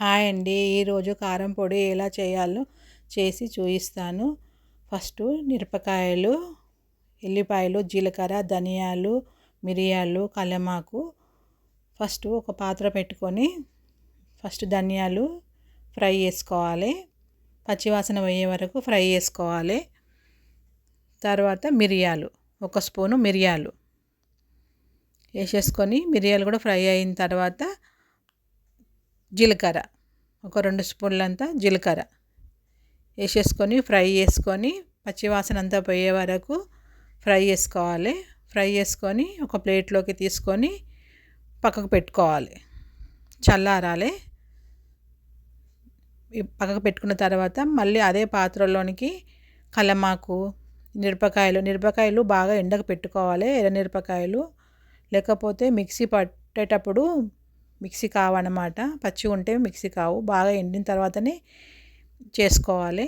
Hi అండి. ఈరోజు కారం పొడి ఎలా చేయాలో చేసి చూపిస్తాను. ఫస్ట్ మిరపకాయలు, ఎల్లిపాయలు, జీలకర్ర, ధనియాలు, మిరియాలు, కల్యమాకు ఫస్ట్ ఒక పాత్ర పెట్టుకొని ఫస్ట్ ధనియాలు ఫ్రై చేసుకోవాలి. పచ్చివాసన పోయే వరకు ఫ్రై చేసుకోవాలి. తర్వాత మిరియాలు, ఒక స్పూను మిరియాలు వేసేసుకొని మిరియాలు కూడా ఫ్రై అయిన తర్వాత జీలకర్ర, ఒక 2 స్పూన్లంతా జీలకర్ర వేసేసుకొని ఫ్రై చేసుకొని పచ్చివాసన అంతా పోయే వరకు ఫ్రై చేసుకోవాలి. ఫ్రై చేసుకొని ఒక ప్లేట్లోకి తీసుకొని పక్కకు పెట్టుకోవాలి, చల్లారాలి. పక్కకు పెట్టుకున్న తర్వాత మళ్ళీ అదే పాత్రలోనికి కల్యమాకు, మిరపకాయలు బాగా ఎండకు పెట్టుకోవాలి. ఎర్రమిరపకాయలు, లేకపోతే మిక్సీ పట్టేటప్పుడు మిక్సీ కావన్నమాట. పచ్చి ఉంటే మిక్సీ కావు. బాగా ఎండిన తర్వాతనే చేసుకోవాలి.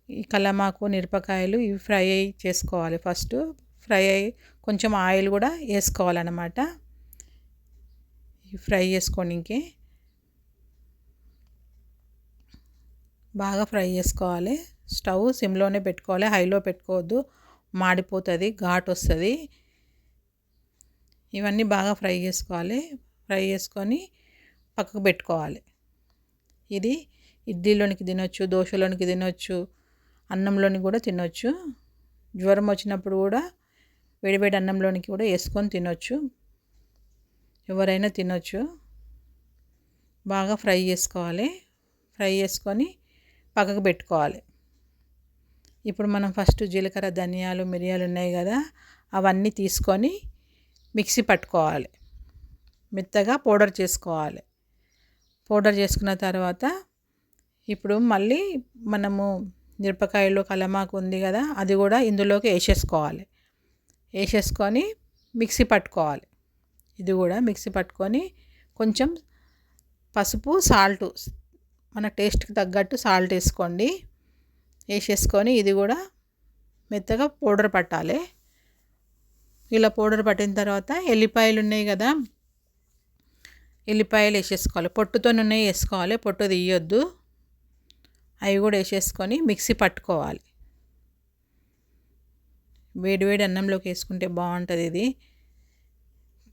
ఈ కల్యమాకు, మిరపకాయలు ఇవి ఫ్రై చేసుకోవాలి. ఫస్ట్ ఫ్రై అయ్యి కొంచెం ఆయిల్ కూడా వేసుకోవాలన్నమాట. ఫ్రై చేసుకోనికి బాగా ఫ్రై చేసుకోవాలి. స్టవ్ సిమ్లోనే పెట్టుకోవాలి, హైలో పెట్టుకోవద్దు, మాడిపోతుంది, ఘాటు వస్తుంది. ఇవన్నీ బాగా ఫ్రై చేసుకోవాలి. ఫ్రై చేసుకొని పక్కకు పెట్టుకోవాలి. ఇది ఇడ్లీలోనికి తినొచ్చు, దోశలోనికి తినొచ్చు, అన్నంలోని కూడా తినొచ్చు. జ్వరం వచ్చినప్పుడు కూడా వేడివేడి అన్నంలోనికి కూడా వేసుకొని తినొచ్చు. ఎవరైనా తినొచ్చు. బాగా ఫ్రై చేసుకోవాలి. ఫ్రై చేసుకొని పక్కకు పెట్టుకోవాలి. ఇప్పుడు మనం ఫస్ట్ జీలకర్ర, ధనియాలు, మిరియాలు ఉన్నాయి కదా, అవన్నీ తీసుకొని మిక్సీ పట్టుకోవాలి. మెత్తగా పౌడర్ చేసుకోవాలి. పౌడర్ చేసుకున్న తర్వాత ఇప్పుడు మళ్ళీ మనము మిరపకాయలు, కల్యమాకు ఉంది కదా, అది కూడా ఇందులోకి వేసేసుకోవాలి. వేసేసుకొని మిక్సీ పట్టుకోవాలి. ఇది కూడా మిక్సీ పట్టుకొని కొంచెం పసుపు, సాల్ట్, మన టేస్ట్కి తగ్గట్టు సాల్ట్ వేసుకోండి. వేసేసుకొని ఇది కూడా మెత్తగా పౌడర్ పట్టాలి. ఇలా పౌడర్ పట్టిన తర్వాత ఎల్లిపాయలు ఉన్నాయి కదా, ఎల్లిపాయలు వేసేసుకోవాలి. పొట్టుతో ఉన్నాయి వేసుకోవాలి, పొట్టు తీయొద్దు. అవి కూడా వేసేసుకొని మిక్సీ పట్టుకోవాలి. వేడివేడి అన్నంలోకి వేసుకుంటే బాగుంటుంది. ఇది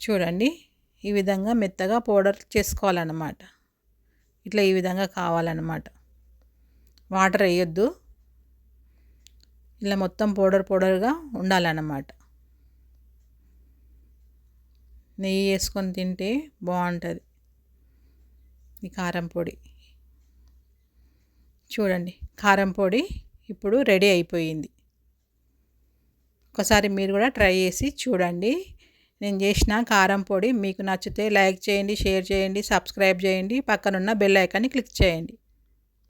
చూడండి, ఈ విధంగా మెత్తగా పౌడర్ చేసుకోవాలన్నమాట. ఇట్లా ఈ విధంగా కావాలన్నమాట. వాటర్ వేయొద్దు. ఇలా మొత్తం పౌడర్గా ఉండాలన్నమాట. నెయ్యి వేసుకొని తింటే బాగుంటుంది ఈ కారం పొడి. చూడండి, కారం పొడి ఇప్పుడు రెడీ అయిపోయింది. ఒకసారి మీరు కూడా ట్రై చేసి చూడండి. నేను చేసిన కారం పొడి మీకు నచ్చితే లైక్ చేయండి, షేర్ చేయండి, సబ్స్క్రైబ్ చేయండి, పక్కనున్న బెల్ ఐకాన్ని క్లిక్ చేయండి.